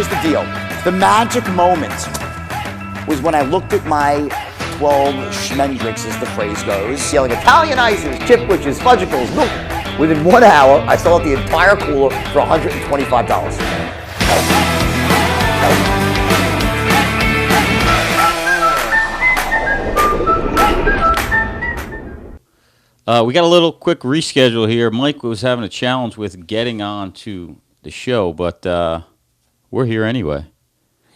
here's the deal. The magic moment was when I looked at my 12 schmendricks, as the phrase goes. Yeah, like Italian ices, chipwiches, fudgicles, milk. Within 1 hour, I sold the entire cooler for $125. We got a little quick reschedule here. Mike was having a challenge with getting on to the show, but we're here anyway.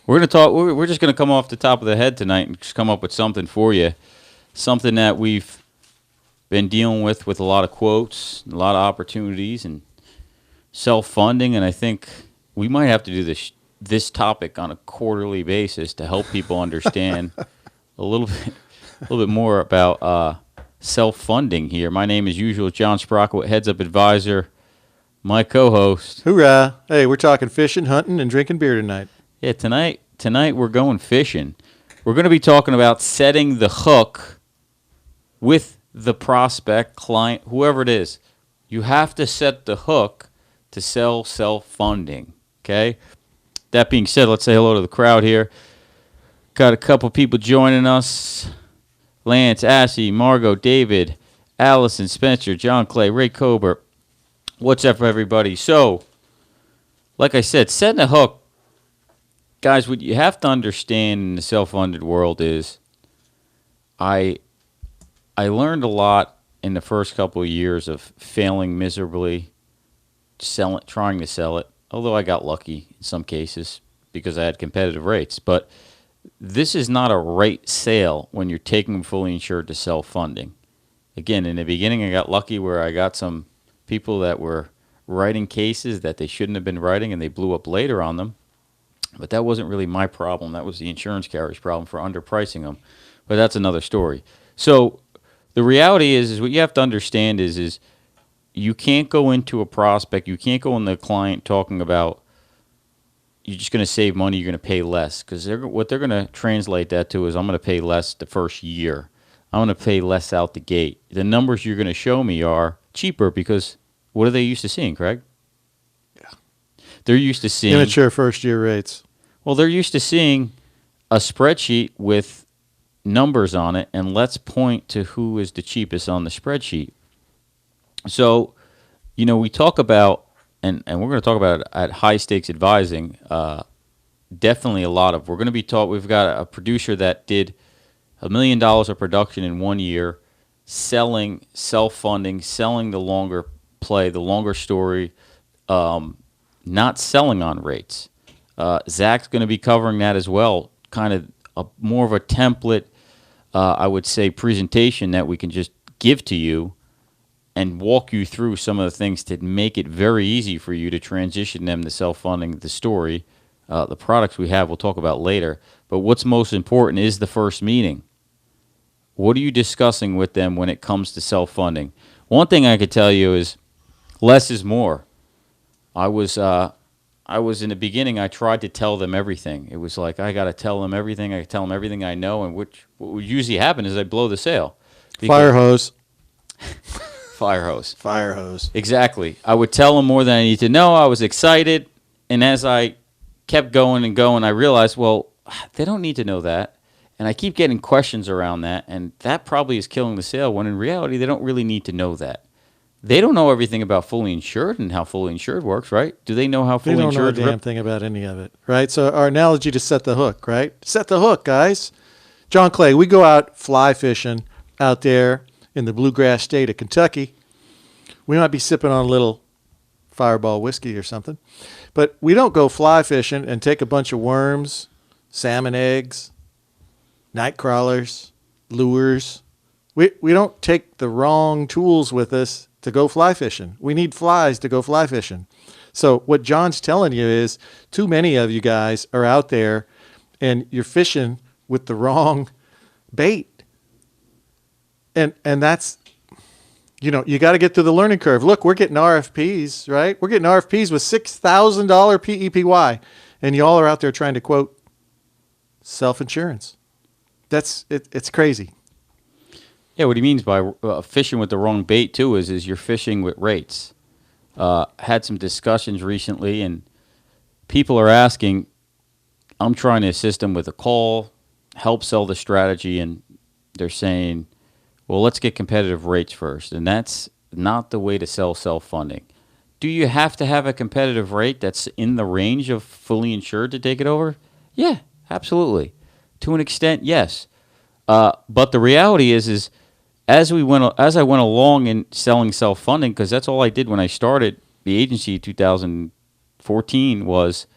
We're going to talk. We're just going to come off the top of the head tonight and just come up with something for you, something that we've been dealing with a lot of quotes, a lot of opportunities, and self-funding. And I think we might have to do this topic on a quarterly basis to help people understand a little bit more about self-funding here. My name is usual John Sbrocco, Heads Up Advisor. My co-host. Hoorah! Hey, we're talking fishing, hunting, and drinking beer tonight. Yeah, tonight we're going fishing. We're going to be talking about setting the hook with the prospect, client, whoever it is. You have to set the hook to sell self-funding, okay? That being said, let's say hello to the crowd here. Got a couple people joining us. Lance, Ashley, Margot, David, Allison, Spencer, John Clay, Ray Colbert. What's up, everybody? So, like I said, setting a hook. Guys, what you have to understand in the self-funded world is I learned a lot in the first couple of years of failing miserably, trying to sell it, although I got lucky in some cases because I had competitive rates. But this is not a rate sale when you're taking them fully insured to self-funding. Again, in the beginning, I got lucky where I got some people that were writing cases that they shouldn't have been writing, and they blew up later on them. But that wasn't really my problem. That was the insurance carrier's problem for underpricing them. But that's another story. So the reality is what you have to understand is you can't go into a prospect, you can't go in the client talking about you're just going to save money, you're going to pay less. Because what they're going to translate that to is I'm going to pay less the first year. I'm going to pay less out the gate. The numbers you're going to show me are cheaper because what are they used to seeing, Craig? Yeah. They're used to seeing immature first-year rates. Well, they're used to seeing a spreadsheet with numbers on it, and let's point to who is the cheapest on the spreadsheet. So, we talk about, and we're going to talk about it at High Stakes Advising, definitely a lot of, we're going to be taught, we've got a producer that did $1 million of production in 1 year, selling, self-funding, selling the longer play, the longer story, not selling on rates. Zach's going to be covering that as well, kind of more of a template, I would say, presentation that we can just give to you and walk you through some of the things to make it very easy for you to transition them to self-funding the story. The products we have we'll talk about later. But what's most important is the first meeting. What are you discussing with them when it comes to self-funding? One thing I could tell you is less is more. I was in the beginning, I tried to tell them everything. It was like, I got to tell them everything. I tell them everything I know, and what would usually happen is I blow the sale. Fire hose. Fire hose. Fire hose. Exactly. I would tell them more than I need to know. I was excited, and as I kept going and going, I realized, well, they don't need to know that. And I keep getting questions around that, and that probably is killing the sale, when in reality, they don't really need to know that. They don't know everything about fully insured and how fully insured works, right? Do they know how fully insured? They don't know a damn thing about any of it, right? So our analogy to set the hook, right? Set the hook, guys. John Clay, we go out fly fishing out there in the bluegrass state of Kentucky. We might be sipping on a little Fireball whiskey or something, but we don't go fly fishing and take a bunch of worms, salmon eggs, night crawlers, lures. We don't take the wrong tools with us to go fly fishing. We need flies to go fly fishing. So what John's telling you is too many of you guys are out there and you're fishing with the wrong bait. And that's, you got to get through the learning curve. Look, we're getting RFPs, right? We're getting RFPs with $6,000 PEPY, and y'all are out there trying to quote self-insurance. It's crazy. Yeah, what he means by fishing with the wrong bait, too, is you're fishing with rates. Had some discussions recently, and people are asking, I'm trying to assist them with a call, help sell the strategy, and they're saying, well, let's get competitive rates first. And that's not the way to sell self-funding. Do you have to have a competitive rate that's in the range of fully insured to take it over? Yeah, absolutely. To an extent, yes. But the reality is as I went along in selling self-funding, because that's all I did when I started the agency in 2014 was,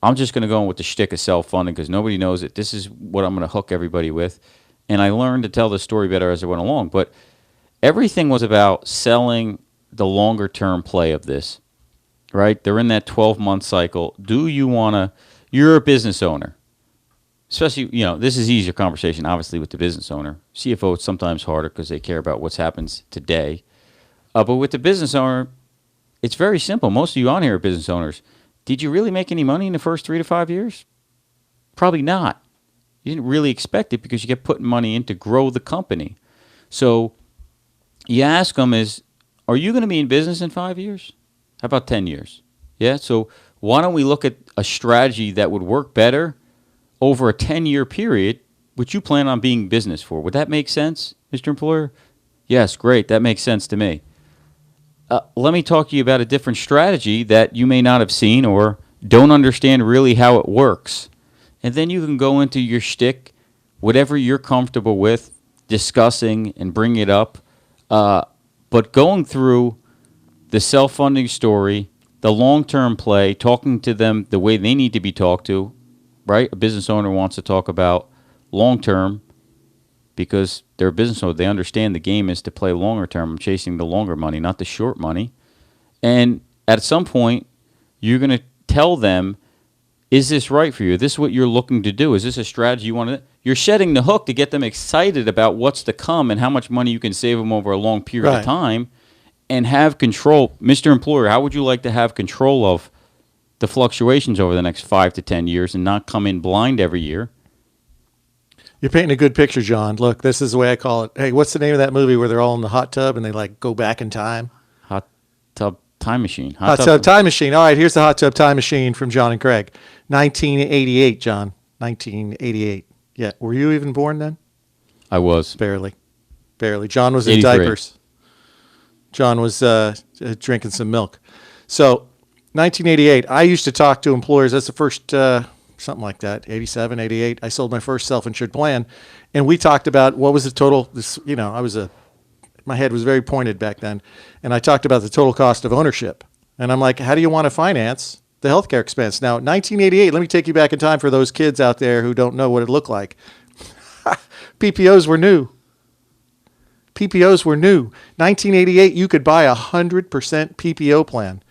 I'm just going to go in with the shtick of self-funding because nobody knows it. This is what I'm going to hook everybody with. And I learned to tell the story better as I went along. But everything was about selling the longer-term play of this, right? They're in that 12-month cycle. Do you want to – you're a business owner. Especially, this is easier conversation, obviously, with the business owner. CFO, it's sometimes harder because they care about what happens today. But with the business owner, it's very simple. Most of you on here are business owners. Did you really make any money in the first 3 to 5 years? Probably not. You didn't really expect it because you kept putting money in to grow the company. So you ask them are you going to be in business in 5 years? How about 10 years? Yeah, so why don't we look at a strategy that would work better over a 10-year period, which you plan on being business for? Would that make sense, Mr. Employer? Yes, great. That makes sense to me. Let me talk to you about a different strategy that you may not have seen or don't understand really how it works. And then you can go into your shtick, whatever you're comfortable with, discussing and bring it up. But going through the self-funding story, the long-term play, talking to them the way they need to be talked to, right? A business owner wants to talk about long-term because they're a business owner. They understand the game is to play longer term. I'm chasing the longer money, not the short money. And at some point, you're going to tell them, is this right for you? Is this what you're looking to do? Is this a strategy you want to? You're setting the hook to get them excited about what's to come and how much money you can save them over a long period of time and have control. Mr. Employer, how would you like to have control of the fluctuations over the next 5 to 10 years and not come in blind every year? You're painting a good picture, John. Look, this is the way I call it. Hey, what's the name of that movie where they're all in the hot tub and they go back in time? Hot Tub Time Machine. Hot Tub Time Machine. All right, here's the Hot Tub Time Machine from John and Craig. 1988, John. 1988. Yeah, were you even born then? I was. Barely. John was in 83. diapers. John was drinking some milk. So, 1988, I used to talk to employers. That's the first, something like that, 87, 88. I sold my first self-insured plan, and we talked about what was the total. My head was very pointed back then, and I talked about the total cost of ownership. And I'm like, how do you want to finance the healthcare expense? Now, 1988, let me take you back in time for those kids out there who don't know what it looked like. PPOs were new. 1988, you could buy a 100% PPO plan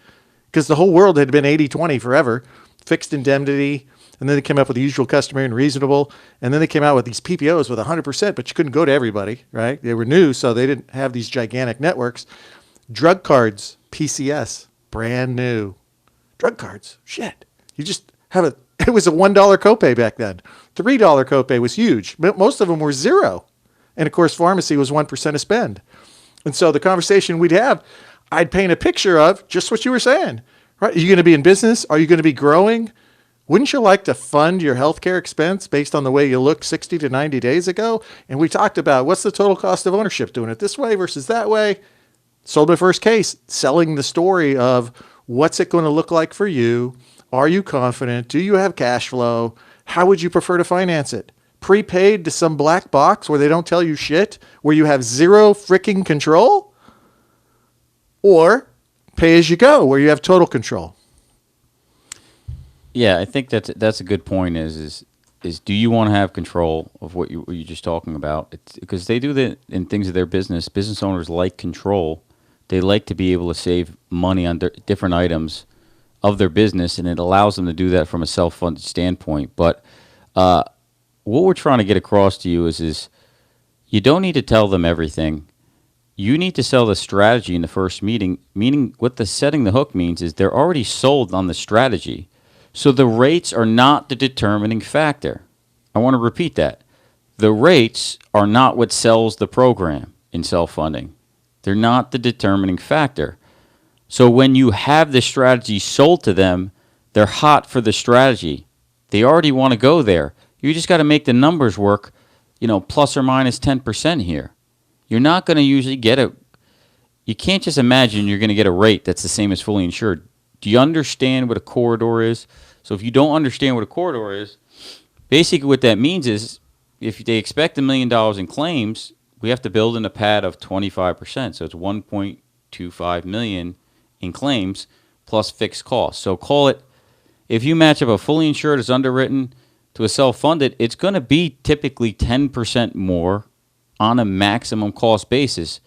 because the whole world had been 80-20 forever, fixed indemnity, and then they came up with the usual, customary, and reasonable, and then they came out with these PPOs with 100%, but you couldn't go to everybody, right? They were new, so they didn't have these gigantic networks. Drug cards, PCS, brand new. Drug cards, shit. You just have it was a $1 copay back then. $3 copay was huge. Most of them were zero. And, of course, pharmacy was 1% of spend. And so the conversation we'd have, I'd paint a picture of just what you were saying. Right? Are you going to be in business? Are you going to be growing? Wouldn't you like to fund your healthcare expense based on the way you looked 60 to 90 days ago? And we talked about what's the total cost of ownership, doing it this way versus that way. Sold my first case, selling the story of what's it going to look like for you? Are you confident? Do you have cash flow? How would you prefer to finance it? Prepaid to some black box where they don't tell you shit, where you have zero freaking control? Or pay as you go, where you have total control? Yeah, I think that's a good point. Is do you want to have control of what you're just talking about? It's because they do that in things of their business. Business owners like control. They like to be able to save money on different items of their business, and it allows them to do that from a self-funded standpoint. But what we're trying to get across to you is you don't need to tell them everything. You need to sell the strategy in the first meeting, meaning what the setting the hook means is they're already sold on the strategy. So the rates are not the determining factor. I want to repeat that. The rates are not what sells the program in self-funding. They're not the determining factor. So when you have the strategy sold to them, they're hot for the strategy. They already want to go there. You just got to make the numbers work, plus or minus 10% here. You're not going to usually get you can't just imagine you're going to get a rate that's the same as fully insured. Do you understand what a corridor is? So if you don't understand what a corridor is, basically what that means is if they expect $1 million in claims, we have to build in a pad of 25%. So it's 1.25 million in claims plus fixed costs. So call it, if you match up a fully insured as underwritten to a self-funded, it's going to be typically 10% more on a maximum cost basis.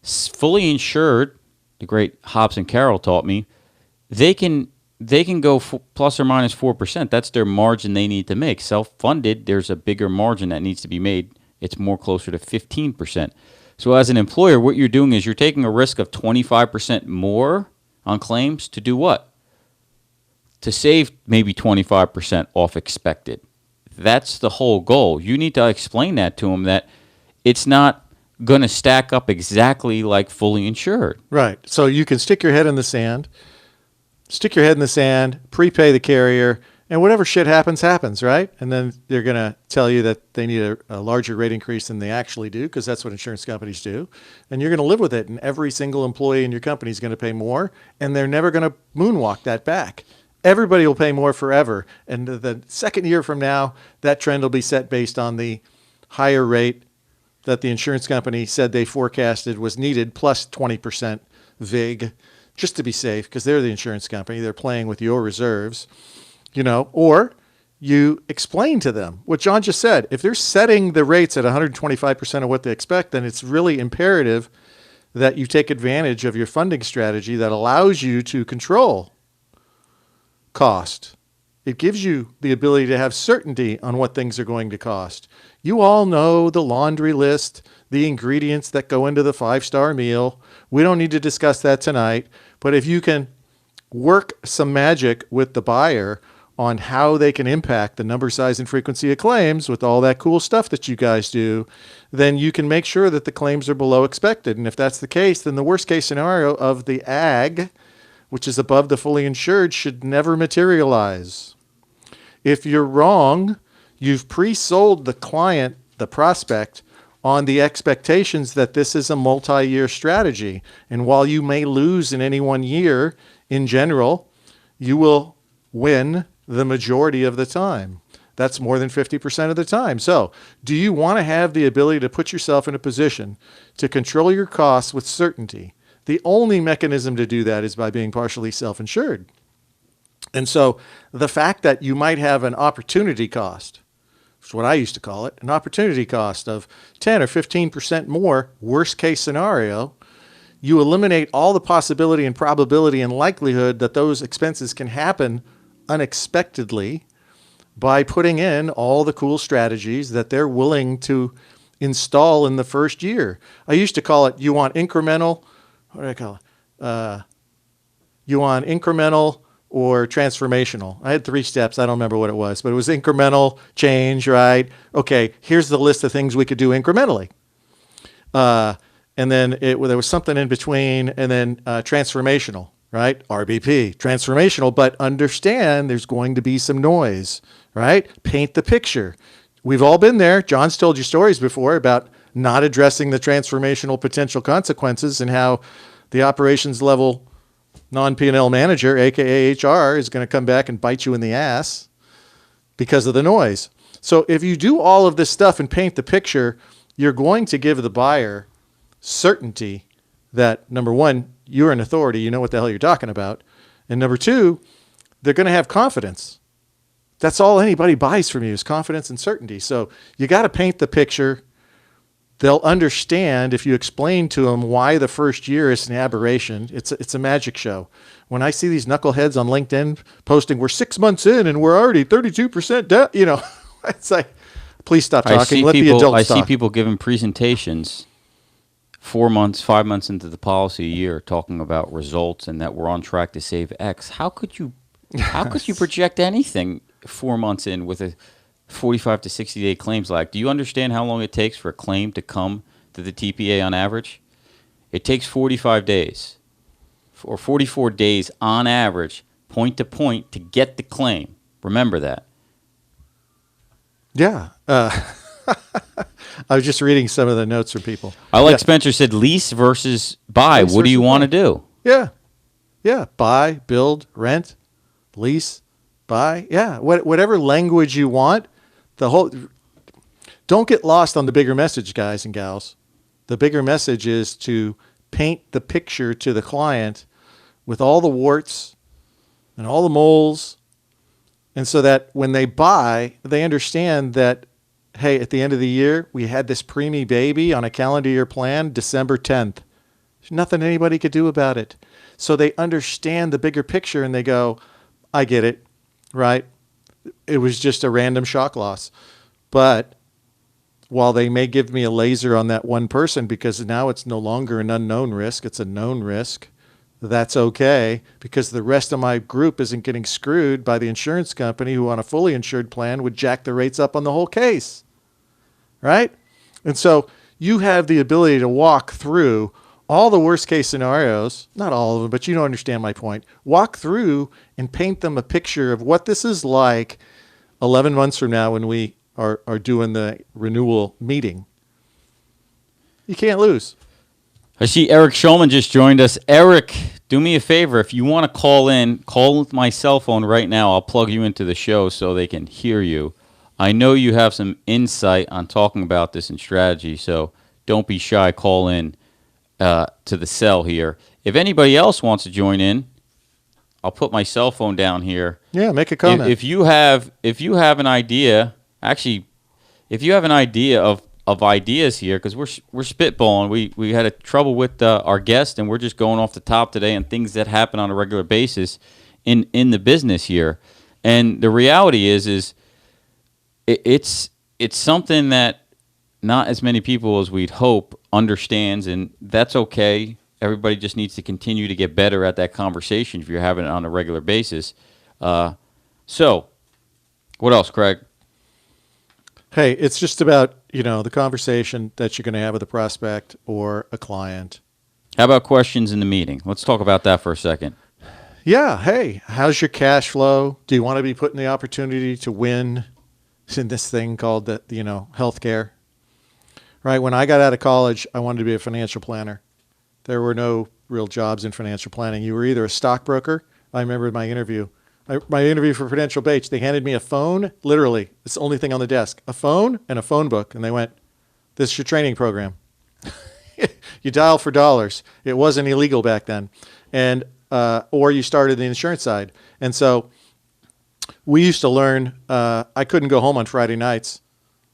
Fully insured, the great Hobson Carroll taught me, they can go plus or minus 4%. That's their margin they need to make. Self-funded, there's a bigger margin that needs to be made. It's more closer to 15%. So as an employer, what you're doing is you're taking a risk of 25% more on claims to do what? To save maybe 25% off expected. That's the whole goal. You need to explain that to them, that it's not going to stack up exactly like fully insured. Right. So you can stick your head in the sand, prepay the carrier, and whatever shit happens, right? And then they're going to tell you that they need a larger rate increase than they actually do, because that's what insurance companies do. And you're going to live with it, and every single employee in your company is going to pay more, and they're never going to moonwalk that back. Everybody will pay more forever. And the second year from now, that trend will be set based on the higher rate that the insurance company said they forecasted was needed, plus 20% VIG, just to be safe, because they're the insurance company. They're playing with your reserves, or you explain to them what John just said. If they're setting the rates at 125% of what they expect, then it's really imperative that you take advantage of your funding strategy that allows you to control cost. It gives you the ability to have certainty on what things are going to cost. You all know the laundry list, the ingredients that go into the 5-star meal. We don't need to discuss that tonight. But if you can work some magic with the buyer on how they can impact the number, size, and frequency of claims with all that cool stuff that you guys do, then you can make sure that the claims are below expected. And if that's the case, then the worst case scenario of the ag, which is above the fully insured, should never materialize. If you're wrong, you've pre-sold the client, the prospect, on the expectations that this is a multi-year strategy. And while you may lose in any one year, in general, you will win the majority of the time. That's more than 50% of the time. So, do you want to have the ability to put yourself in a position to control your costs with certainty? The only mechanism to do that is by being partially self-insured. And so the fact that you might have an opportunity cost, which is what I used to call it, an opportunity cost of 10 or 15% more, worst case scenario, you eliminate all the possibility and probability and likelihood that those expenses can happen unexpectedly by putting in all the cool strategies that they're willing to install in the first year. I used to call it, you want incremental, what do I call it? You want incremental or transformational. I had 3 steps. I don't remember what it was, but it was incremental change, right? Okay, here's the list of things we could do incrementally. And then there was something in between, and then transformational, right? RBP, transformational, but understand there's going to be some noise, right? Paint the picture. We've all been there. John's told you stories before about not addressing the transformational potential consequences and how the operations level non-P&L manager, aka HR, is going to come back and bite you in the ass because of the noise. So if you do all of this stuff and paint the picture, you're going to give the buyer certainty that, number one, you're an authority, you know what the hell you're talking about. And number two, they're going to have confidence. That's all anybody buys from you is confidence and certainty. So you got to paint the picture. They'll understand if you explain to them why the first year is an aberration. It's a magic show. When I see these knuckleheads on LinkedIn posting, we're 6 months in and we're already 32% down, it's like, please stop talking. Let the adults talk. I see people giving presentations 4 months, 5 months into the policy a year talking about results and that we're on track to save X. How could you project anything 4 months in with a 45 to 60 day claims lag? Do you understand how long it takes for a claim to come to the TPA on average? It takes 45 days or 44 days on average, point to point, to get the claim. Remember that. Yeah. I was just reading some of the notes from people. I like Yeah. Spencer said lease versus buy. Lease What do you versus want to buy. do? Yeah. Yeah. Buy, build, rent, lease, buy. Yeah. Whatever language you want. Don't get lost on the bigger message, guys and gals. The bigger message is to paint the picture to the client with all the warts and all the moles. And so that when they buy, they understand that, hey, at the end of the year, we had this preemie baby on a calendar year plan, December 10th. There's nothing anybody could do about it. So they understand the bigger picture and they go, I get it, right? It was just a random shock loss. But while they may give me a laser on that one person because now it's no longer an unknown risk, it's a known risk, that's okay because the rest of my group isn't getting screwed by the insurance company who on a fully insured plan would jack the rates up on the whole case, right? And so you have the ability to walk through all the worst case scenarios, not all of them, but you don't understand my point. Walk through and paint them a picture of what this is like 11 months from now when we are doing the renewal meeting. You can't lose. I see Eric Schulman just joined us. Eric, do me a favor. If you want to call in, call with my cell phone right now. I'll plug you into the show so they can hear you. I know you have some insight on talking about this in strategy, so don't be shy. Call in to the cell here. If anybody else wants to join in, I'll put my cell phone down here. Yeah, make a comment. If you have an idea, actually, if you have an idea of ideas here, because we're spitballing. We had a trouble with our guest, and we're just going off the top today and things that happen on a regular basis in the business here. And the reality is it's something that not as many people as we'd hope understands, and that's okay. Everybody just needs to continue to get better at that conversation if you're having it on a regular basis. So, what else, Craig? Hey, it's just about, the conversation that you're going to have with a prospect or a client. How about questions in the meeting? Let's talk about that for a second. Yeah. Hey, how's your cash flow? Do you want to be put in the opportunity to win in this thing called healthcare? Right. When I got out of college, I wanted to be a financial planner. There were no real jobs in financial planning. You were either a stockbroker. I remember my interview for Prudential Bates. They handed me a phone. Literally, it's the only thing on the desk. A phone and a phone book. And they went, this is your training program. You dial for dollars. It wasn't illegal back then. And or you started the insurance side. And so we used to learn, I couldn't go home on Friday nights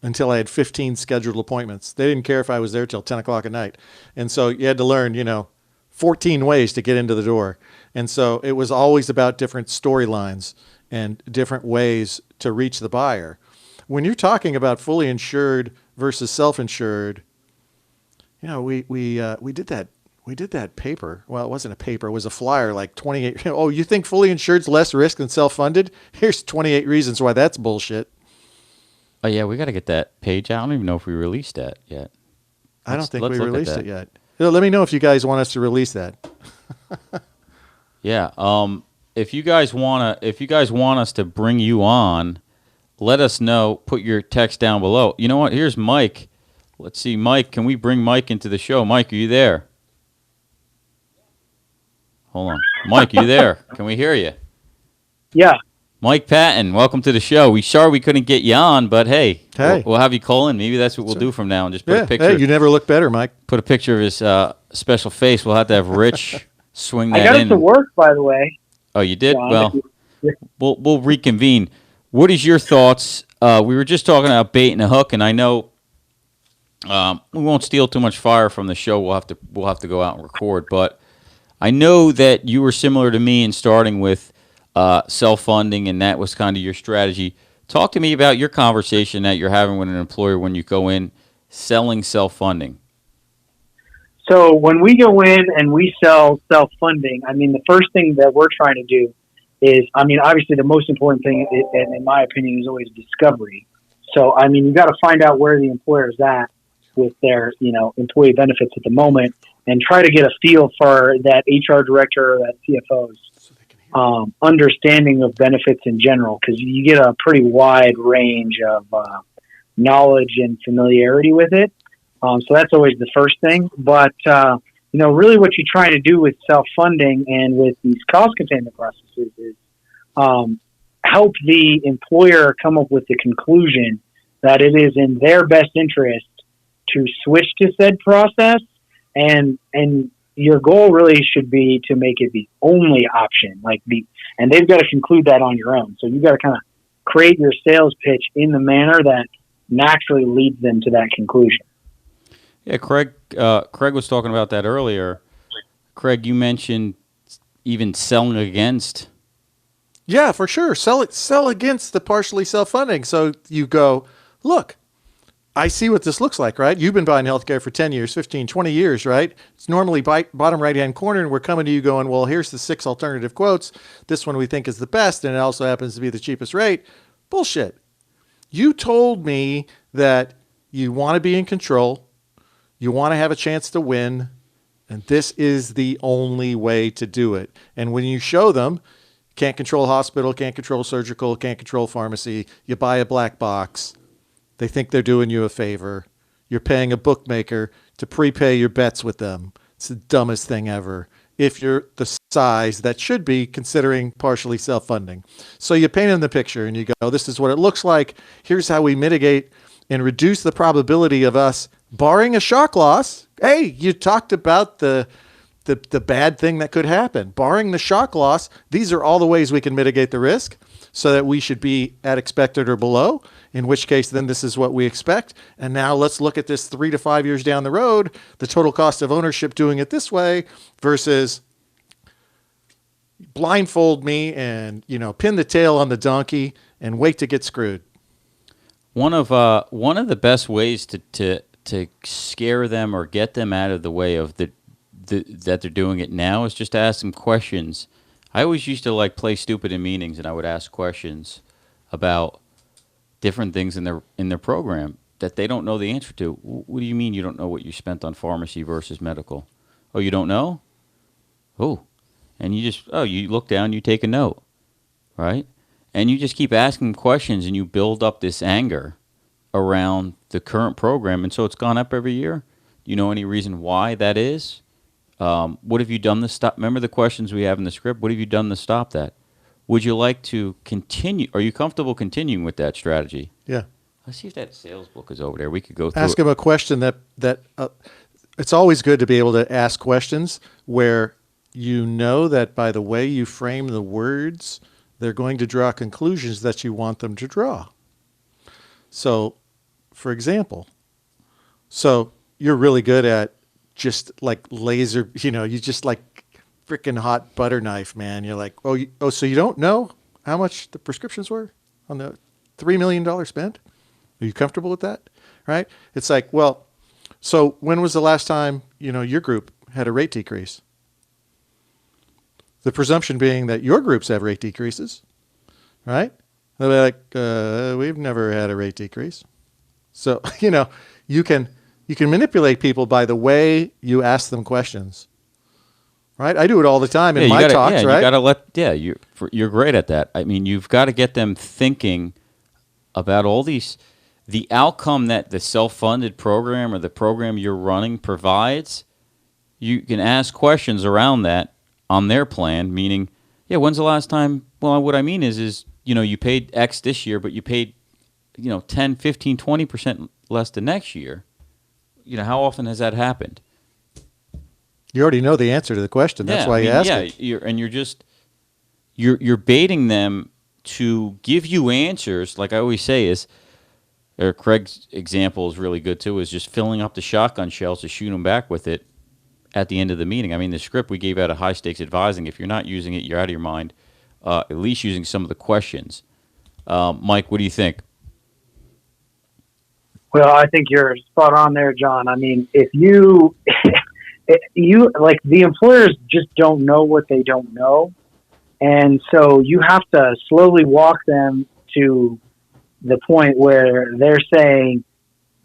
until I had 15 scheduled appointments. They didn't care if I was there till 10 o'clock at night. And so you had to learn, 14 ways to get into the door. And so it was always about different storylines and different ways to reach the buyer. When you're talking about fully insured versus self-insured, we did that. We did that paper. Well, it wasn't a paper. It was a flyer, like 28. Oh, you think fully insured's less risk than self-funded? Here's 28 reasons why that's bullshit. Oh, yeah, we got to get that page out. I don't even know if we released that yet. I don't think we released it yet. Let me know if you guys want us to release that. Yeah. If you guys want us to bring you on, let us know. Put your text down below. You know what? Here's Mike. Let's see, Mike. Can we bring Mike into the show? Mike, are you there? Hold on, Mike. You there? Can we hear you? Yeah. Mike Patton, welcome to the show. Sorry we couldn't get you on, but hey. We'll have you call in. Maybe that's what we'll do from now on. Just put a picture. Hey, you never look better, Mike. Put a picture of his special face. We'll have to have Rich swing that in. I got it to work, by the way. Oh, you did? John, well, we'll reconvene. What is your thoughts? We were just talking about bait and a hook, and I know we won't steal too much fire from the show. We'll have to go out and record, but I know that you were similar to me in starting with self-funding, and that was kind of your strategy. Talk to me about your conversation that you're having with an employer when you go in selling self-funding. So when we go in and we sell self-funding, the first thing that we're trying to do is, obviously the most important thing, in my opinion, is always discovery. So, you got to find out where the employer's at with their, employee benefits at the moment and try to get a feel for that HR director or that CFO's understanding of benefits in general, because you get a pretty wide range of knowledge and familiarity with it. So that's always the first thing. But, really what you're trying to do with self-funding and with these cost containment processes is help the employer come up with the conclusion that it is in their best interest to switch to said process, and your goal really should be to make it the only option. And they've got to conclude that on your own. So you've got to kind of create your sales pitch in the manner that naturally leads them to that conclusion. Yeah, Craig was talking about that earlier. Craig, you mentioned even selling against. Yeah, for sure. Sell against the partially self-funding. So you go, look, I see what this looks like, right? You've been buying healthcare for 10 years, 15, 20 years, right? It's normally bottom right-hand corner, and we're coming to you going, well, here's the 6 alternative quotes. This one we think is the best, and it also happens to be the cheapest rate. Bullshit. You told me that you want to be in control, you want to have a chance to win, and this is the only way to do it. And when you show them, can't control hospital, can't control surgical, can't control pharmacy, you buy a black box, they think they're doing you a favor. You're paying a bookmaker to prepay your bets with them. It's the dumbest thing ever if you're the size that should be considering partially self-funding. So you paint them the picture and you go, this is what it looks like. Here's how we mitigate and reduce the probability of us barring a shock loss. Hey, you talked about the bad thing that could happen. Barring the shock loss, these are all the ways we can mitigate the risk so that we should be at expected or below, in which case then this is what we expect. And now let's look at this 3 to 5 years down the road, the total cost of ownership doing it this way versus blindfold me and, pin the tail on the donkey and wait to get screwed. One of the best ways to scare them or get them out of the way of that they're doing it now is just to ask them questions. I always used to play stupid in meetings, and I would ask questions about different things in their program that they don't know the answer to. What do you mean you don't know what you spent on pharmacy versus medical? Oh, you don't know? Oh, and you look down, you take a note, right? And you just keep asking questions, and you build up this anger around the current program, and so it's gone up every year. Do you know any reason why that is? What have you done to stop? Remember the questions we have in the script? What have you done to stop that? Would you like to continue? Are you comfortable continuing with that strategy? Yeah. Let's see if that sales book is over there. We could go through Ask them a question that it's always good to be able to ask questions where you know that by the way you frame the words, they're going to draw conclusions that you want them to draw. So, for example, you're really good at just laser, you just freaking hot butter knife, man. You're like, so you don't know how much the prescriptions were on the $3 million spent? Are you comfortable with that? Right? It's like, well, so when was the last time, your group had a rate decrease? The presumption being that your groups have rate decreases, right? They'll be like, we've never had a rate decrease. So, you can manipulate people by the way you ask them questions, right? I do it all the time in my talks, right? You're great at that. I mean, you've got to get them thinking about all these, the outcome that the self-funded program or the program you're running provides. You can ask questions around that on their plan, meaning, when's the last time? Well, what I mean is you paid X this year, but you paid, 10, 15, 20% less the next year. How often has that happened? You already know the answer to the question. That's why you ask it. You're baiting them to give you answers. Like I always say Craig's example is really good too, is just filling up the shotgun shells to shoot them back with it at the end of the meeting. I mean, the script we gave out a high stakes advising. If you're not using it, you're out of your mind. At least using some of the questions. Mike, what do you think? Well, I think you're spot on there, John. I mean, if you the employers just don't know what they don't know. And so you have to slowly walk them to the point where they're saying,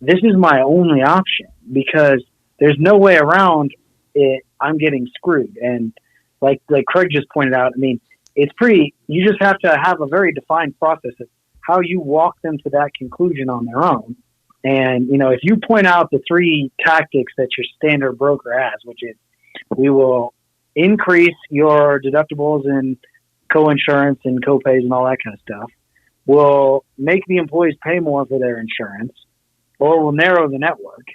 this is my only option because there's no way around it. I'm getting screwed. And like Craig just pointed out, I mean, it's pretty. You just have to have a very defined process of how you walk them to that conclusion on their own. And if you point out the 3 tactics that your standard broker has, which is we will increase your deductibles and co-insurance and co-pays and all that kind of stuff. We'll make the employees pay more for their insurance, or we'll narrow the network.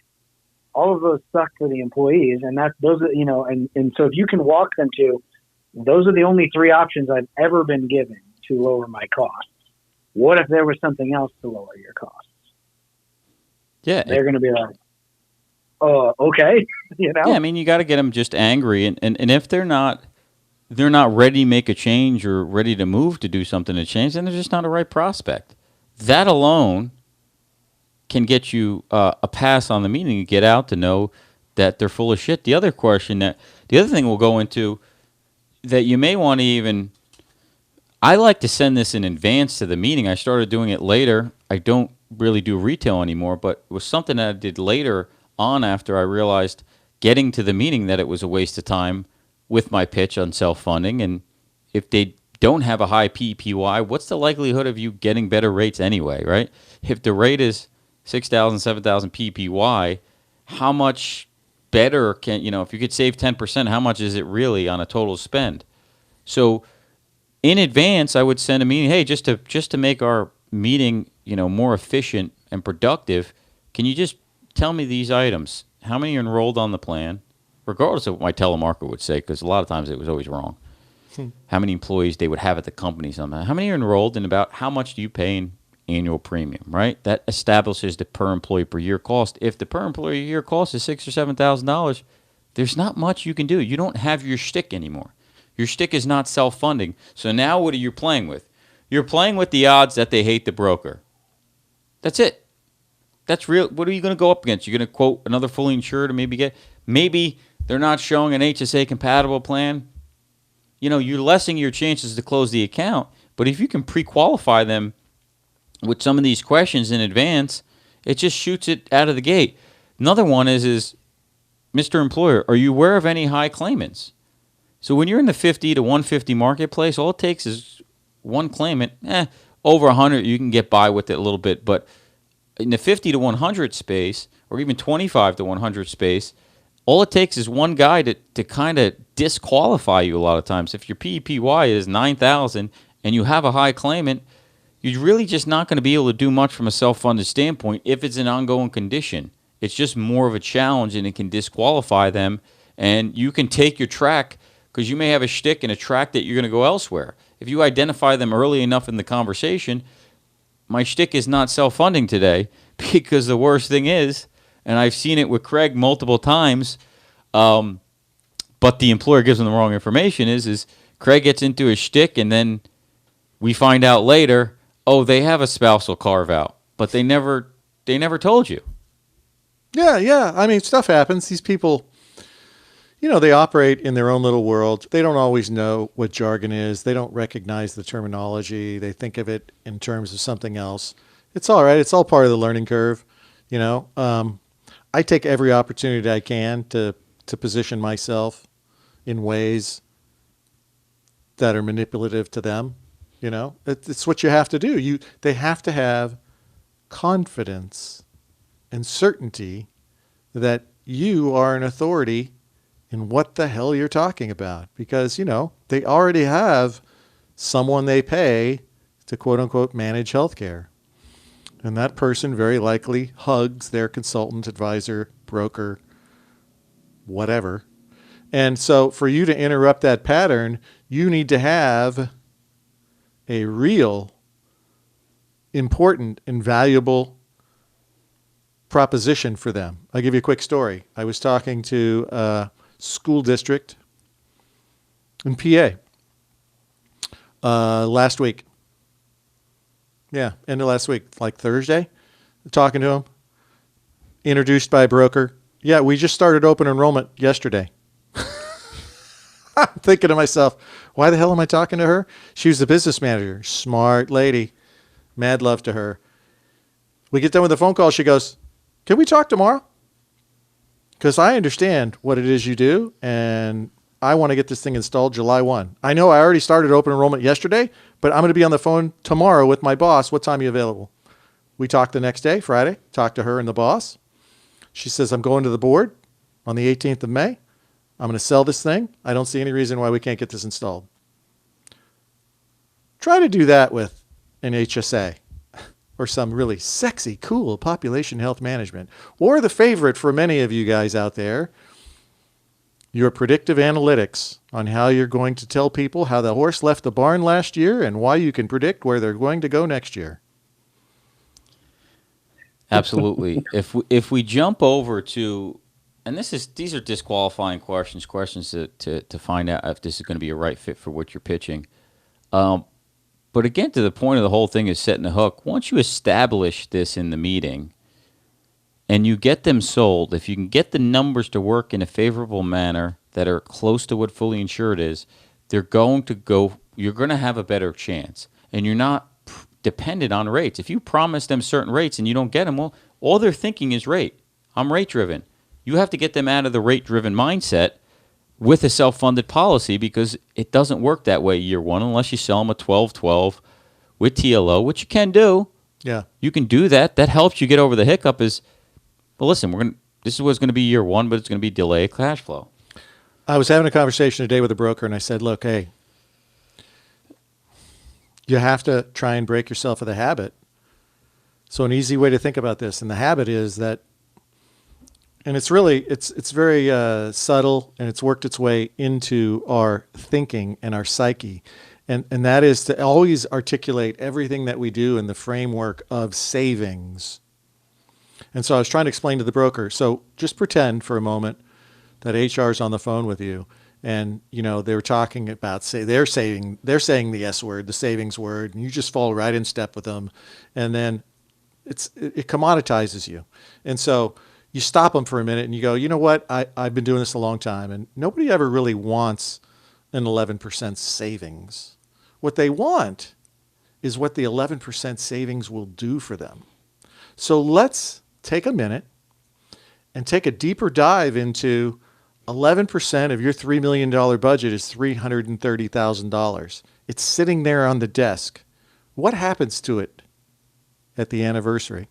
All of those suck for the employees, and those are and so if you can walk them to, those are the only 3 options I've ever been given to lower my costs. What if there was something else to lower your costs? Yeah, they're going to be like, "Oh, okay," Yeah, I mean, you got to get them just angry, and if they're not ready to make a change or ready to move to do something to change, then they're just not a right prospect. That alone can get you a pass on the meeting and get out to know that they're full of shit. The other thing we'll go into that you may want to even, I like to send this in advance to the meeting. I started doing it later. I don't really do retail anymore, but it was something that I did later on after I realized getting to the meeting that it was a waste of time with my pitch on self-funding. And if they don't have a high PPY, what's the likelihood of you getting better rates anyway, right? If the rate is 6,000, 7,000 PPY, how much better can, if you could save 10%, how much is it really on a total spend? So in advance, I would send a meeting, hey, just to make our meeting, more efficient and productive, can you just tell me these items? How many are enrolled on the plan? Regardless of what my telemarketer would say, because a lot of times it was always wrong. How many employees they would have at the company somehow. How many are enrolled, and about how much do you pay in annual premium, right? That establishes the per employee per year cost. If the per employee year cost is $6,000 or $7,000, there's not much you can do. You don't have your shtick anymore. Your shtick is not self-funding. So now what are you playing with? You're playing with the odds that they hate the broker. That's it. That's real. What are you going to go up against? You're going to quote another fully insured and maybe they're not showing an HSA compatible plan. You're lessening your chances to close the account. But if you can pre-qualify them with some of these questions in advance, it just shoots it out of the gate. Another one is Mr. Employer, are you aware of any high claimants? So when you're in the 50 to 150 marketplace, all it takes is one claimant. Over 100, you can get by with it a little bit. But in the 50 to 100 space, or even 25 to 100 space, all it takes is one guy to kind of disqualify you a lot of times. If your PPY is 9,000 and you have a high claimant, you're really just not going to be able to do much from a self-funded standpoint if it's an ongoing condition. It's just more of a challenge, and it can disqualify them. And you can take your track, because you may have a shtick and a track that you're going to go elsewhere. If you identify them early enough in the conversation, my shtick is not self-funding today, because the worst thing is, and I've seen it with Craig multiple times, but the employer gives them the wrong information, is Craig gets into his shtick, and then we find out later, oh, they have a spousal carve-out, but they never told you. Yeah. I mean, stuff happens. These people, they operate in their own little world. They don't always know what jargon is. They don't recognize the terminology. They think of it in terms of something else. It's all right. It's all part of the learning curve. I take every opportunity I can to position myself in ways that are manipulative to them. It's what you have to do. They have to have confidence and certainty that you are an authority in what the hell you're talking about, because, they already have someone they pay to quote unquote manage healthcare. And that person very likely hugs their consultant, advisor, broker, whatever. And so for you to interrupt that pattern, you need to have a real important and valuable proposition for them. I'll give you a quick story. I was talking to a school district in PA last week. Yeah, end of last week, like Thursday. Talking to him, introduced by a broker. Yeah, we just started open enrollment yesterday. I'm thinking to myself, why the hell am I talking to her? She was the business manager, smart lady, mad love to her. We get done with the phone call. She goes, can we talk tomorrow? Because I understand what it is you do, and I want to get this thing installed July 1. I know I already started open enrollment yesterday, but I'm going to be on the phone tomorrow with my boss. What time are you available? We talked the next day, Friday, talked to her and the boss. She says, I'm going to the board on the 18th of May. I'm going to sell this thing. I don't see any reason why we can't get this installed. Try to do that with an HSA or some really sexy, cool population health management, or the favorite for many of you guys out there, your predictive analytics on how you're going to tell people how the horse left the barn last year and why you can predict where they're going to go next year. Absolutely. If we jump over to, and these are disqualifying questions to find out if this is going to be a right fit for what you're pitching. But again, to the point of the whole thing is setting the hook. Once you establish this in the meeting and you get them sold, if you can get the numbers to work in a favorable manner that are close to what fully insured is, you're going to have a better chance. And you're not dependent on rates. If you promise them certain rates and you don't get them, well, all they're thinking is rate. I'm rate driven. You have to get them out of the rate driven mindset with a self-funded policy, because it doesn't work that way year one unless you sell them a 12-12 with TLO, which you can do. Yeah. You can do that. That helps you get over the hiccup is, well, listen, this is what's going to be year one, but it's going to be delayed cash flow. I was having a conversation today with a broker, and I said, look, hey, you have to try and break yourself of the habit. So an easy way to think about this, and the habit is that, and it's very subtle, and it's worked its way into our thinking and our psyche. And that is to always articulate everything that we do in the framework of savings. And so I was trying to explain to the broker, so just pretend for a moment that HR is on the phone with you, and they were talking about, say, they're saying the S word, the savings word, and you just fall right in step with them, and then it commoditizes you. And so you stop them for a minute and you go, you know what, I've been doing this a long time, and nobody ever really wants an 11% savings. What they want is what the 11% savings will do for them. So let's take a minute and take a deeper dive into 11% of your $3 million budget is $330,000. It's sitting there on the desk. What happens to it at the anniversary?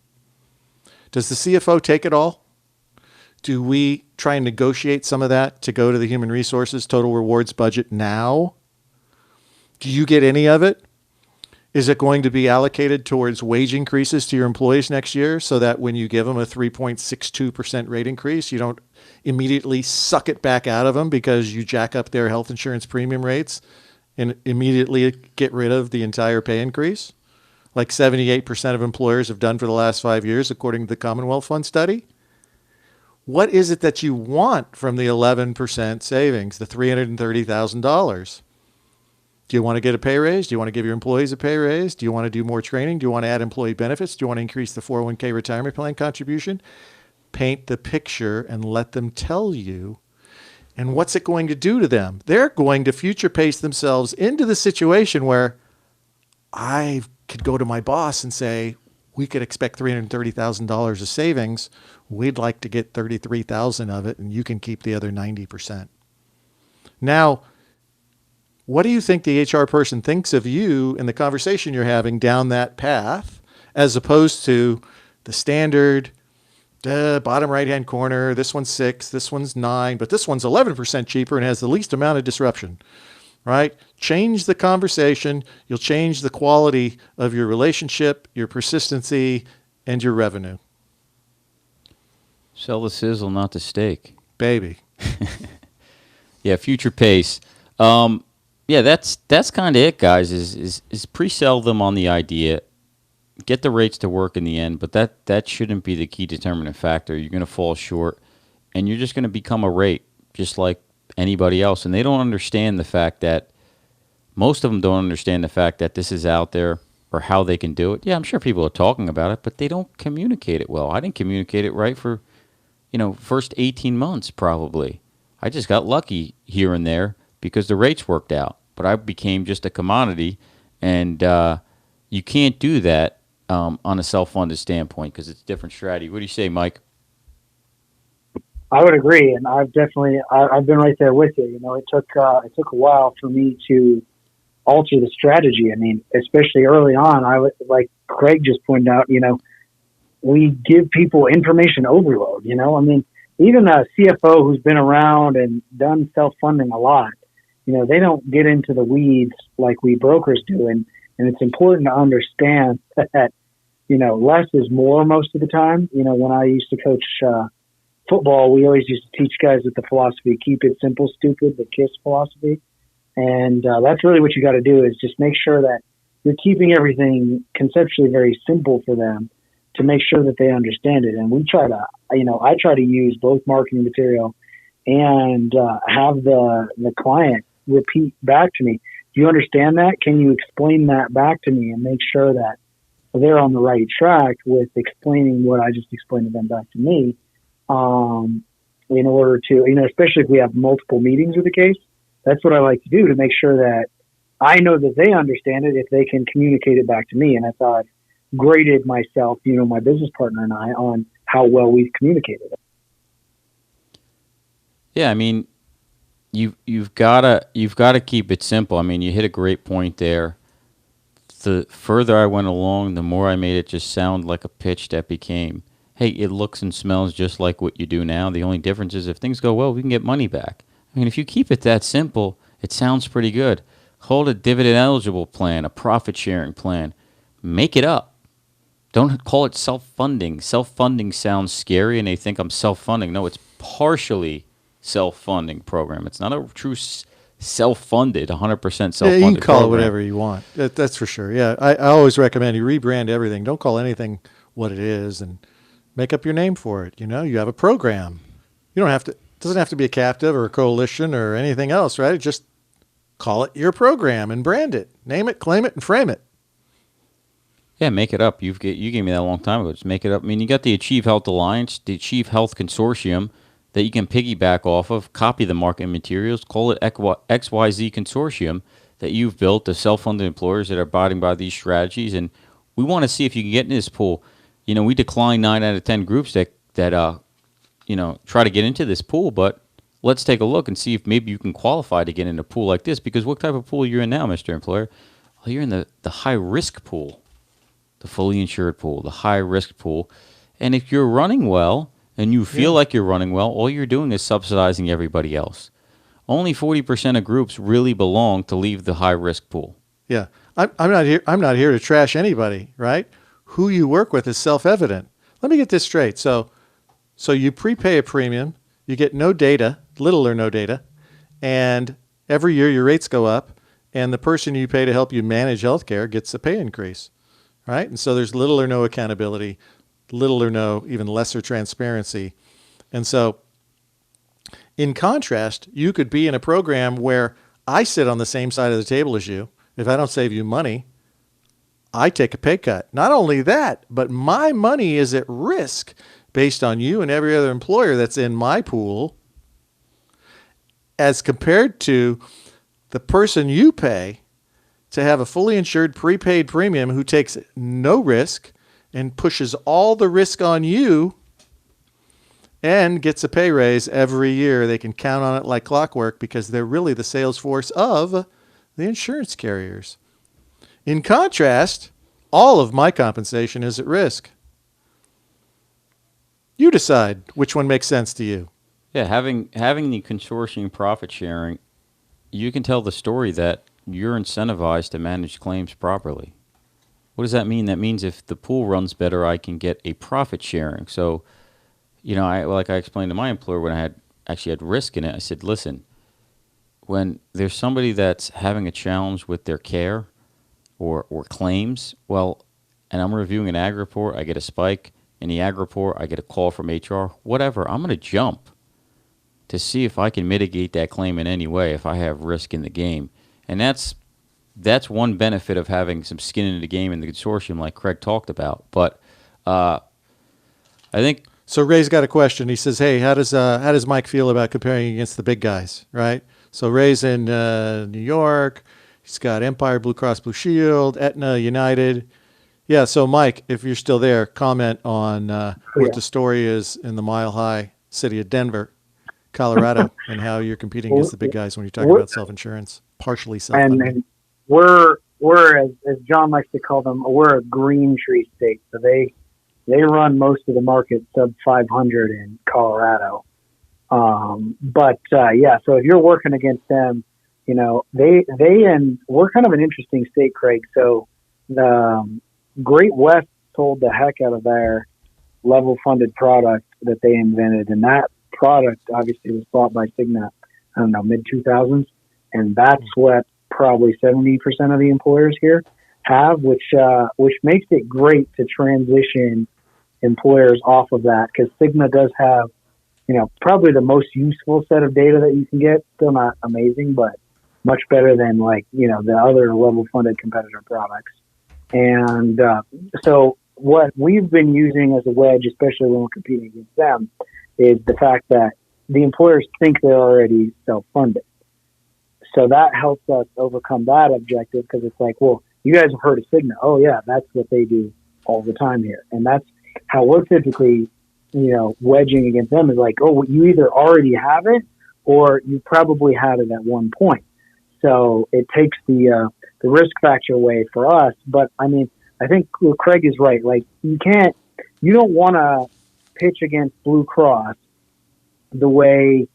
Does the CFO take it all? Do we try and negotiate some of that to go to the human resources total rewards budget now? Do you get any of it? Is it going to be allocated towards wage increases to your employees next year so that when you give them a 3.62% rate increase, you don't immediately suck it back out of them because you jack up their health insurance premium rates and immediately get rid of the entire pay increase, like 78% of employers have done for the last 5 years, according to the Commonwealth Fund study? What is it that you want from the 11% savings, the $330,000? Do you want to get a pay raise? Do you want to give your employees a pay raise? Do you want to do more training? Do you want to add employee benefits? Do you want to increase the 401k retirement plan contribution? Paint the picture and let them tell you. And what's it going to do to them? They're going to future pace themselves into the situation where I could go to my boss and say, we could expect $330,000 of savings. We'd like to get $33,000 of it, and you can keep the other 90%. Now, what do you think the HR person thinks of you in the conversation you're having down that path, as opposed to the standard bottom right-hand corner, this one's 6, this one's 9, but this one's 11% cheaper and has the least amount of disruption, right? Change the conversation. You'll change the quality of your relationship, your persistency, and your revenue. Sell the sizzle, not the steak. Baby. Yeah, future pace. Yeah, that's kind of it, guys, is pre-sell them on the idea, get the rates to work in the end, but that shouldn't be the key determinant factor. You're going to fall short, and you're just going to become a rate, just like anybody else. And they don't understand the fact that, most of them don't understand the fact that this is out there or how they can do it. Yeah, I'm sure people are talking about it, but they don't communicate it well. I didn't communicate it right for, first 18 months probably. I just got lucky here and there because the rates worked out. But I became just a commodity, and you can't do that on a self-funded standpoint because it's a different strategy. What do you say, Mike? I would agree, and I've been right there with you. You know, it took a while for me to alter the strategy. I mean, especially early on, I would, like Craig just pointed out. You know, we give people information overload. You know, I mean, even a CFO who's been around and done self funding a lot, you know, they don't get into the weeds like we brokers do, and it's important to understand that, you know, less is more most of the time. You know, when I used to coach football, we always used to teach guys with the philosophy, keep it simple, stupid, the KISS philosophy. And that's really what you got to do, is just make sure that you're keeping everything conceptually very simple for them to make sure that they understand it. And we try to, you know, I try to use both marketing material and have the client repeat back to me, do you understand that? Can you explain that back to me, and make sure that they're on the right track with explaining what I just explained to them back to me, in order to, you know, especially if we have multiple meetings with the case. That's what I like to do, to make sure that I know that they understand it if they can communicate it back to me. And that's how I've graded myself, you know, my business partner and I, on how well we've communicated it. Yeah, I mean, you've gotta keep it simple. I mean, you hit a great point there. The further I went along, the more I made it just sound like a pitch that became, hey, it looks and smells just like what you do now. The only difference is if things go well, we can get money back. I mean, if you keep it that simple, it sounds pretty good. Call it a dividend-eligible plan, a profit-sharing plan. Make it up. Don't call it self-funding. Self-funding sounds scary, and they think I'm self-funding. No, it's partially self-funding program. It's not a true self-funded, 100% self-funded Yeah, you can call program. it whatever you want. That's for sure. Yeah, I always recommend you rebrand everything. Don't call anything what it is, and make up your name for it. You know, you have a program. You don't have to. It doesn't have to be a captive or a coalition or anything else, right? Just call it your program and brand it. Name it, claim it, and frame it. Yeah, make it up. You gave me that a long time ago. Just make it up. I mean, you got the Achieve Health Alliance, the Achieve Health Consortium that you can piggyback off of, copy the marketing materials, call it XYZ Consortium that you've built, the self-funded employers that are abiding by these strategies. And we want to see if you can get in this pool. You know, we decline 9 out of 10 groups that you know, try to get into this pool, but let's take a look and see if maybe you can qualify to get in a pool like this. Because what type of pool you're in now, Mr. Employer? Well, you're in the high-risk pool, the fully insured pool, the high-risk pool. And if you're running well and you feel like you're running well, all you're doing is subsidizing everybody else. Only 40% of groups really belong to leave the high-risk pool. Yeah, I'm not here. I'm not here to trash anybody, right? Who you work with is self-evident. Let me get this straight. So you prepay a premium, you get no data, little or no data, and every year your rates go up, and the person you pay to help you manage healthcare gets a pay increase, right? And so there's little or no accountability, little or no, even lesser transparency. And so in contrast, you could be in a program where I sit on the same side of the table as you. If I don't save you money, I take a pay cut. Not only that, but my money is at risk based on you and every other employer that's in my pool, as compared to the person you pay to have a fully insured prepaid premium who takes no risk and pushes all the risk on you and gets a pay raise every year. They can count on it like clockwork because they're really the sales force of the insurance carriers. In contrast, all of my compensation is at risk. You decide which one makes sense to you. Yeah, having the consortium profit sharing, you can tell the story that you're incentivized to manage claims properly. What does that mean? That means if the pool runs better, I can get a profit sharing. So, you know, I explained to my employer when I actually had risk in it, I said, listen, when there's somebody that's having a challenge with their care or claims, well, and I'm reviewing an ag report, I get a spike. In the ag report, I get a call from HR, whatever, I'm going to jump to see if I can mitigate that claim in any way if I have risk in the game. And that's one benefit of having some skin in the game in the consortium like Craig talked about. But I think... So Ray's got a question. He says, hey, how does Mike feel about comparing against the big guys, right? So Ray's in New York. He's got Empire, Blue Cross Blue Shield, Aetna, United. Yeah, so Mike, if you're still there, comment on what the story is in the Mile High city of Denver, Colorado, and how you're competing against the big guys when you're talking about self-insurance, partially self-funding. And we're as John likes to call them, we're a green tree state. So they run most of the market sub 500 in Colorado. So if you're working against them, and we're kind of an interesting state, Craig. So the Great West sold the heck out of their level funded product that they invented. And that product obviously was bought by Cigna, I don't know, mid 2000s. And that's what probably 70% of the employers here have, which makes it great to transition employers off of that, because Cigna does have, probably the most useful set of data that you can get. Still not amazing, but much better than the other level funded competitor products. And so what we've been using as a wedge, especially when we're competing against them, is the fact that the employers think they're already self-funded. So that helps us overcome that objective, because it's like, well, you guys have heard of Cigna. Oh, yeah, that's what they do all the time here. And that's how we're typically, wedging against them, is like, oh, you either already have it or you probably had it at one point. So it takes the risk factor away for us. But, I mean, I think Craig is right. Like, you don't want to pitch against Blue Cross the way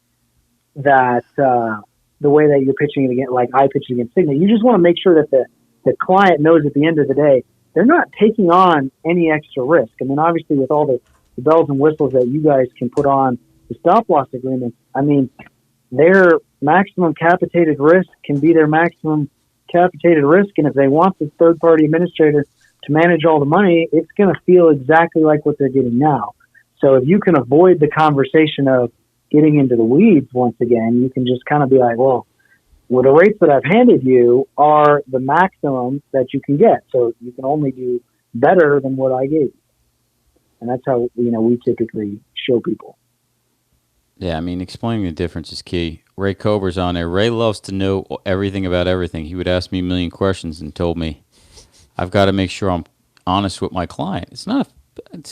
that you're pitching it against, like I pitched against Cigna. You just want to make sure that the client knows at the end of the day, they're not taking on any extra risk. I mean, obviously with all the bells and whistles that you guys can put on the stop loss agreements, I mean, their maximum capitated risk can be their maximum capitated risk. And if they want the third party administrator to manage all the money, it's going to feel exactly like what they're getting now. So if you can avoid the conversation of getting into the weeds once again, you can just kind of be like, well, the rates that I've handed you are the maximum that you can get. So you can only do better than what I gave you. And that's how, we typically show people. Yeah, I mean, explaining the difference is key. Ray Cober's on there. Ray loves to know everything about everything. He would ask me a million questions and told me, I've got to make sure I'm honest with my client. It's not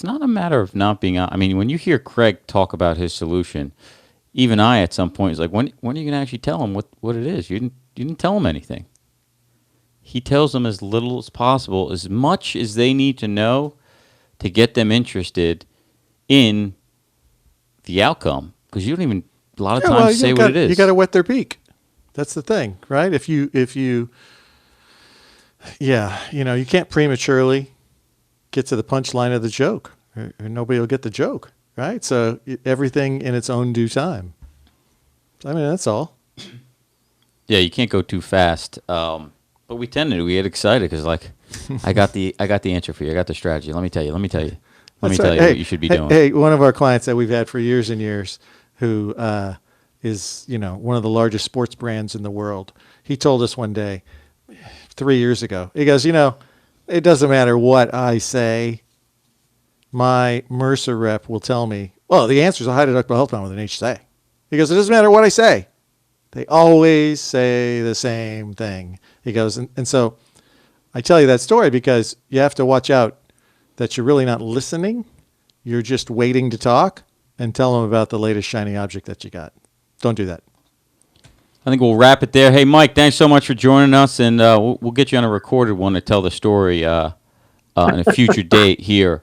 a matter of not being honest. I mean, when you hear Craig talk about his solution, even I at some point is like, when are you going to actually tell him what it is? You didn't tell him anything. He tells them as little as possible, as much as they need to know to get them interested in the outcome. Because you don't even, a lot of times, say what it is. You got to wet their beak. That's the thing, right? If you can't prematurely get to the punchline of the joke, or nobody will get the joke, right? So everything in its own due time. I mean, that's all. Yeah, you can't go too fast. But we tended to. We get excited because, like, I got the answer for you. I got the strategy. Let me tell you what you should be doing. Hey, one of our clients that we've had for years and years, who is one of the largest sports brands in the world. He told us one day, 3 years ago. He goes, it doesn't matter what I say. My Mercer rep will tell me, well, the answer is a high deductible health plan with an HSA. He goes, it doesn't matter what I say. They always say the same thing. He goes, and so I tell you that story because you have to watch out that you're really not listening. You're just waiting to talk and tell them about the latest shiny object that you got. Don't do that. I think we'll wrap it there. Hey, Mike, thanks so much for joining us, and we'll get you on a recorded one to tell the story in a future date here.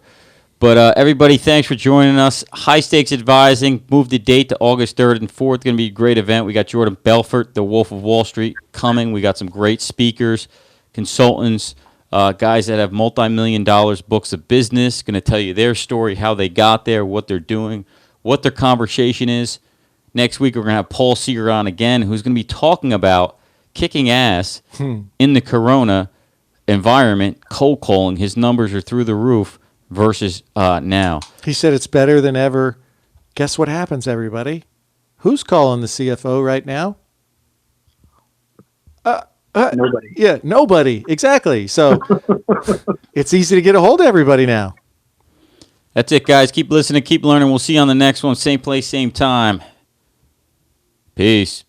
But everybody, thanks for joining us. High Stakes Advising moved the date to August 3rd and 4th. Going to be a great event. We got Jordan Belfort, the Wolf of Wall Street, coming. We got some great speakers, consultants, guys that have multi-million-dollar books of business, going to tell you their story, how they got there, what they're doing, what their conversation is. Next week, we're going to have Paul Seeger on again, who's going to be talking about kicking ass in the Corona environment, cold calling. His numbers are through the roof versus now. He said it's better than ever. Guess what happens, everybody? Who's calling the CFO right now? Nobody. Yeah, nobody. Exactly. So it's easy to get a hold of everybody now. That's it, guys. Keep listening, keep learning. We'll see you on the next one. Same place, same time. Peace.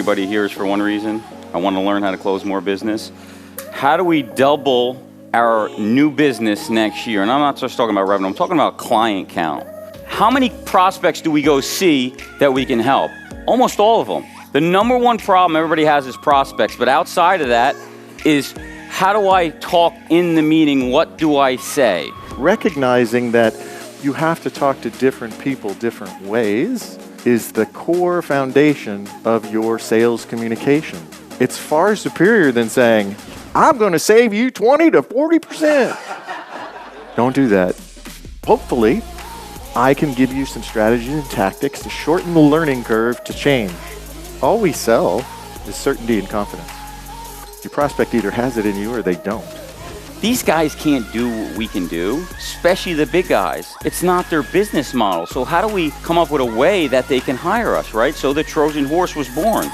everybody here is for one reason. I want to learn how to close more business. How do we double our new business next year? And I'm not just talking about revenue, I'm talking about client count. How many prospects do we go see that we can help? Almost all of them. The number one problem everybody has is prospects, but outside of that is how do I talk in the meeting? What do I say? Recognizing that you have to talk to different people different ways is the core foundation of your sales communication. It's far superior than saying, I'm going to save you 20 to 40%. Don't do that. Hopefully, I can give you some strategies and tactics to shorten the learning curve to change. All we sell is certainty and confidence. Your prospect either has it in you or they don't. These guys can't do what we can do, especially the big guys. It's not their business model. So how do we come up with a way that they can hire us, right? So the Trojan horse was born.